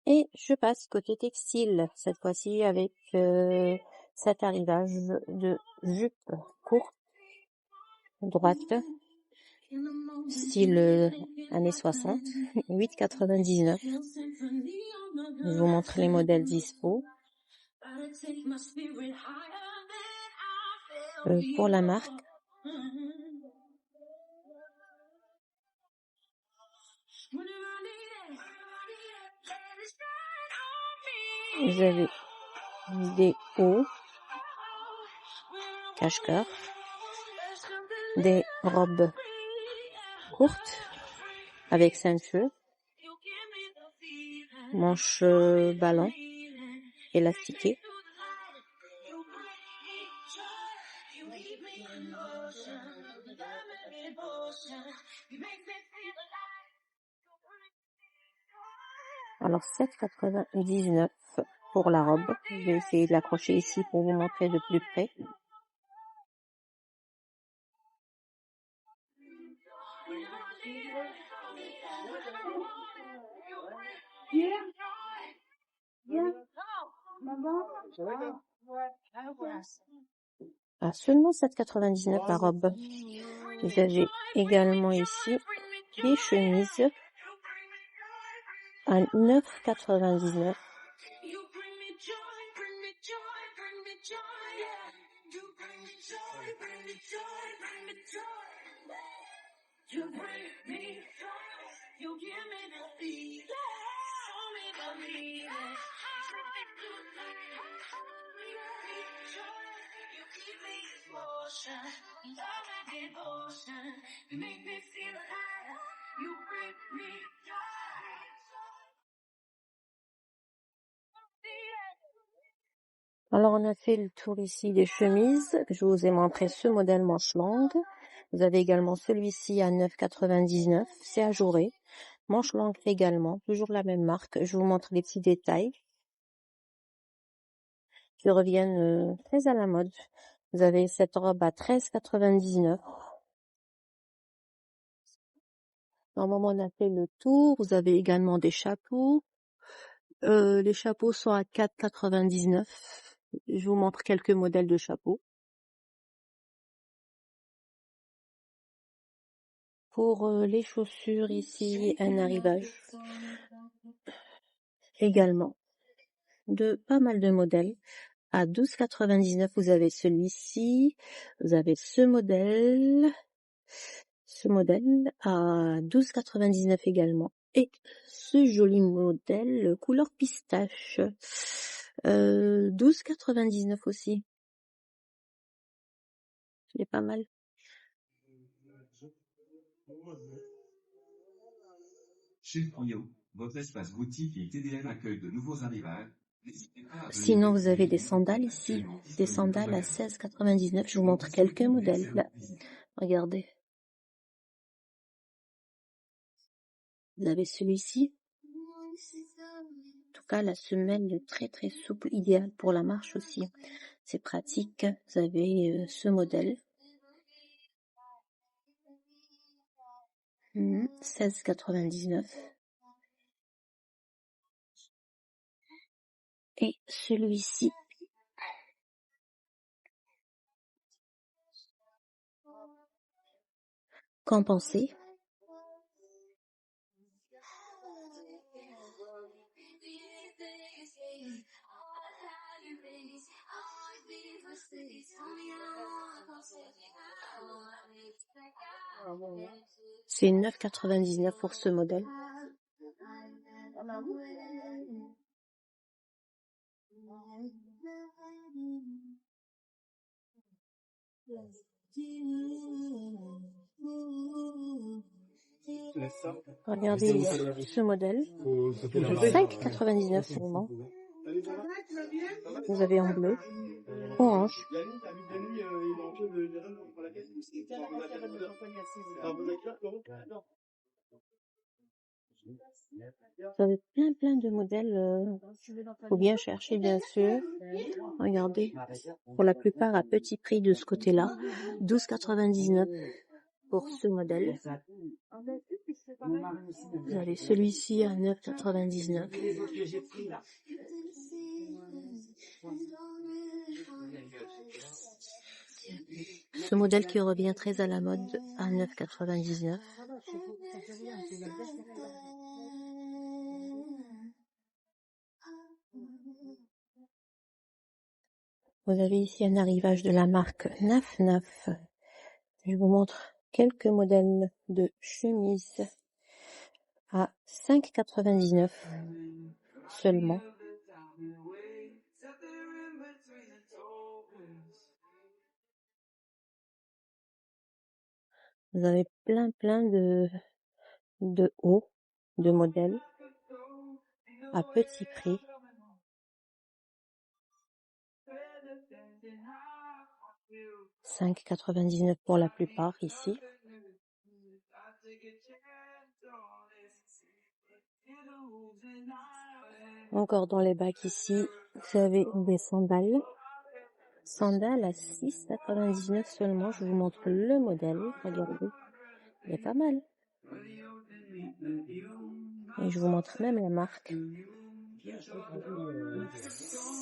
Et je passe côté textile, cette fois-ci avec cet arrivage de jupe courte, droite, style années 60, 8,99. Je vous montre les modèles dispo. Pour la marque, vous avez des hauts cache-cœur, des robes courtes avec ceinture, manches ballon, élastiquées. Alors 7,99 pour la robe. Je vais essayer de l'accrocher ici pour vous montrer de plus près. À seulement 7,99 la robe. Vous avez également ici des chemises à 9,99. Alors on a fait le tour ici des chemises. Je vous ai montré ce modèle manche longue. Vous avez également celui-ci à 9,99. C'est ajouré. Manche longue également, toujours la même marque. Je vous montre les petits détails qui reviennent très à la mode. Vous avez cette robe à 13,99. Normalement, on a fait le tour. Vous avez également des chapeaux. Les chapeaux sont à 4,99. Je vous montre quelques modèles de chapeaux. Pour les chaussures, ici, un arrivage. Également, de pas mal de modèles. À 12,99, vous avez celui-ci. Vous avez ce modèle à 12,99 également. Et ce joli modèle couleur pistache, 12,99 aussi. C'est pas mal. Chez Frio, votre espace boutique et TDM accueille de nouveaux arrivages. Sinon, vous avez des sandales ici, des sandales à 16,99. Je vous montre quelques modèles. Là, regardez. Vous avez celui-ci. En tout cas, la semelle est très très souple, idéale pour la marche aussi. C'est pratique. Vous avez ce modèle. 16,99. Et celui-ci. Qu'en pensez? C'est 9,99 pour ce modèle. Regardez ici, ce modèle, 5,99 seulement. Vous avez en bleu, orange. Vous avez plein de modèles. Faut bien chercher, bien sûr. Regardez, pour la plupart à petit prix de ce côté-là, 12,99 pour ce modèle. Vous avez celui-ci à 9,99. Ce modèle qui revient très à la mode à 9,99. Vous avez ici un arrivage de la marque Naf Naf. Je vous montre quelques modèles de chemises à 5,99 seulement. Vous avez plein de hauts, de modèles à petit prix. €5,99 pour la plupart ici. Encore dans les bacs ici, vous avez des sandales. Sandales à 6,99 seulement. Je vous montre le modèle. Regardez, il est pas mal. Et je vous montre même la marque.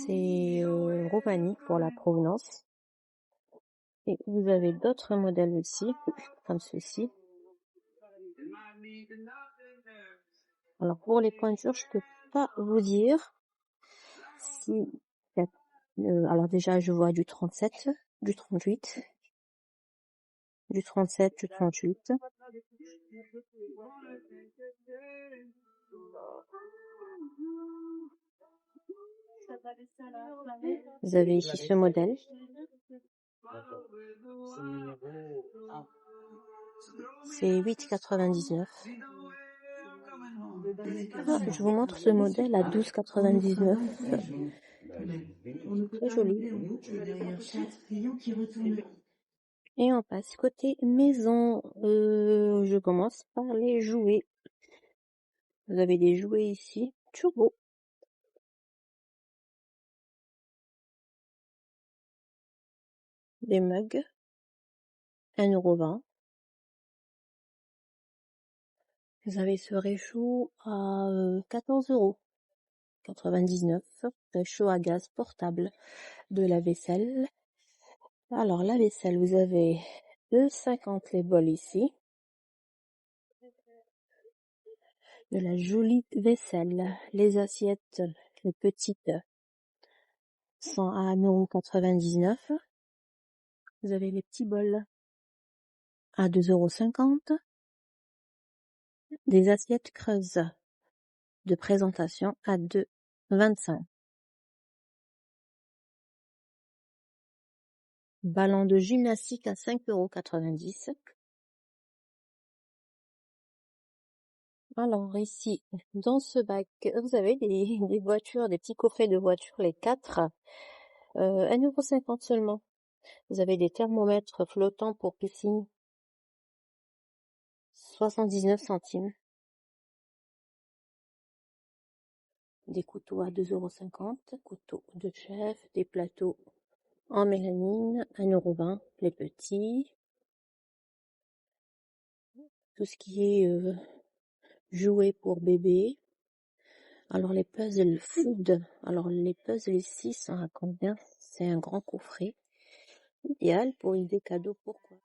C'est Roumanie pour la provenance. Et vous avez d'autres modèles aussi, comme ceci. Alors pour les pointures, je peux pas vous dire si... alors déjà, je vois du 37, du 38, du 37, du 38. Vous avez ici ce modèle. C'est 8,99. Ah, je vous montre ce modèle à 12,99. Très joli. Et on passe côté maison. Je commence par les jouets. Vous avez des jouets ici, turbo. Des mugs, 1,20 €. Vous avez ce réchaud à 14,99 €. Réchaud à gaz portable de la vaisselle. Alors la vaisselle, vous avez 2,50 les bols ici. De la jolie vaisselle. Les assiettes, les petites, sont à 1,99 €. Vous avez les petits bols à 2,50 €. Des assiettes creuses de présentation à 2,25 €. Ballon de gymnastique à 5,90 €. Alors ici, dans ce bac, vous avez des voitures, des petits coffrets de voitures, les 4, 1,50 € seulement. Vous avez des thermomètres flottants pour piscine, 79 centimes. Des couteaux à 2,50 €, couteaux de chef, des plateaux en mélamine, 1,20 € les petits. Tout ce qui est jouets pour bébé. Alors les puzzles food, alors les puzzles ici sont à combien? C'est un grand coffret, idéal pour idée cadeau, pourquoi?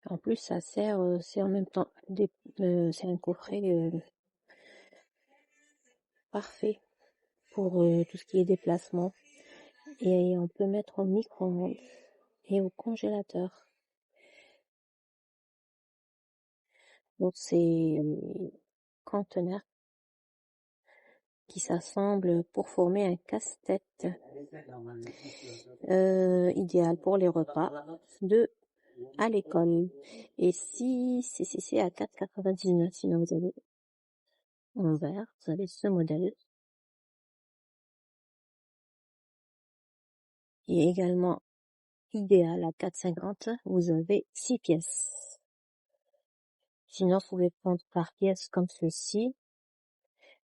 En plus ça sert, c'est en même temps c'est un coffret parfait pour tout ce qui est déplacement, et on peut mettre au micro-ondes et au congélateur. Donc c'est conteneurs qui s'assemblent pour former un casse-tête, idéal pour les repas à l'école. Et si c'est à 4,99 €, sinon vous avez en vert, vous avez ce modèle. Et également idéal à 4,50 €, vous avez 6 pièces. Sinon, vous pouvez prendre par pièce comme ceci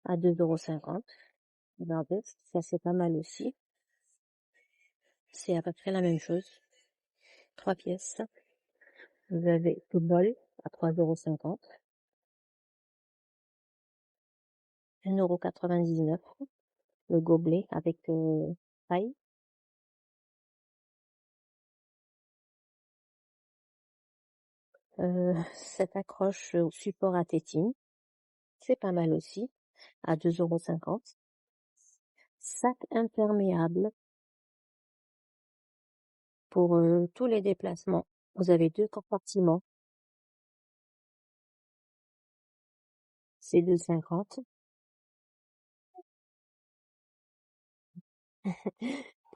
à 2,50 €. Regardez, ça c'est pas mal aussi. C'est à peu près la même chose. 3 pièces. Vous avez le bol à 3,50 €. 1,99 €. Le gobelet avec paille. Cette accroche au support à tétine. C'est pas mal aussi. À 2,50 €. Sac imperméable pour tous les déplacements. Vous avez 2 compartiments. C'est 2,50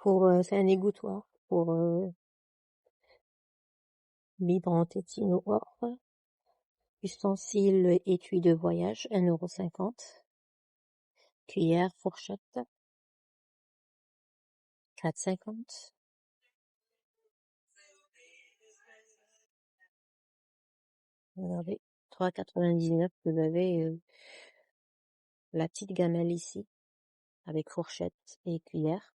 €. C'est un égouttoir pour libre en tétine ou or. Ustensiles étui de voyage, 1,50 €. Cuillère, fourchette, 4,50 €. Regardez, 3,99 €. Vous avez la petite gamelle ici, avec fourchette et cuillère.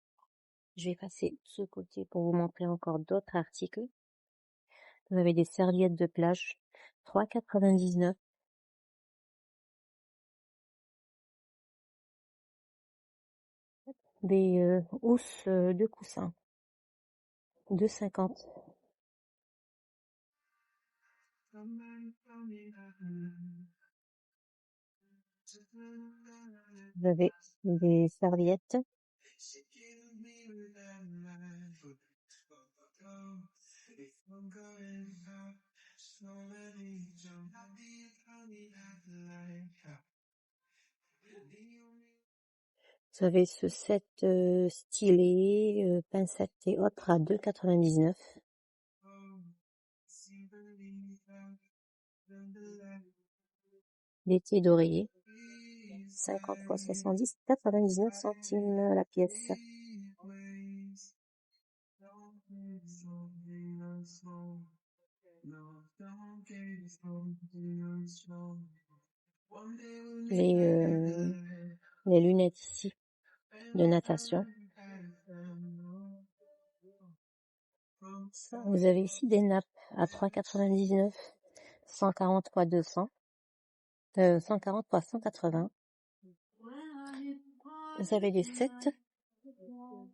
Je vais passer de ce côté pour vous montrer encore d'autres articles. Vous avez des serviettes de plage, 3,99 €. Des housses de coussin, 2,50 €. Vous avez des serviettes. Vous avez ce set stylet, pincettes et autres à 2,99 €. L'été d'oreiller, 50 x 70, 99 centimes la pièce. Les lunettes ici de natation. Vous avez ici des nappes à 3,99 €, 140 x 200, 140 x 180. Vous avez des sets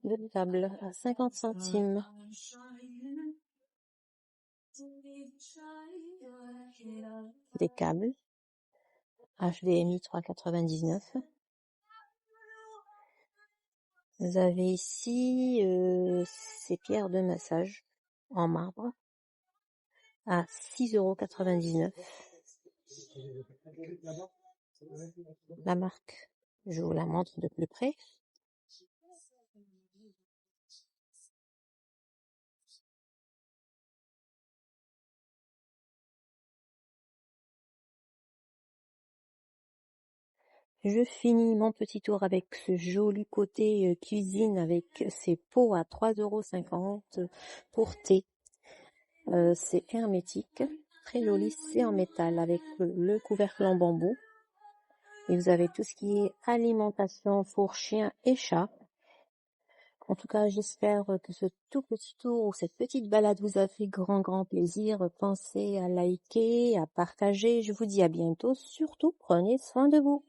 de table à 50 centimes. Des câbles HDMI 3,99 €. Vous avez ici ces pierres de massage en marbre à 6,99 €. La marque, je vous la montre de plus près. Je finis mon petit tour avec ce joli côté cuisine avec ces pots à 3,50 € pour thé. C'est hermétique, très joli, c'est en métal avec le couvercle en bambou. Et vous avez tout ce qui est alimentation pour chiens et chats. En tout cas, j'espère que ce tout petit tour ou cette petite balade vous a fait grand plaisir. Pensez à liker, à partager. Je vous dis à bientôt. Surtout, prenez soin de vous.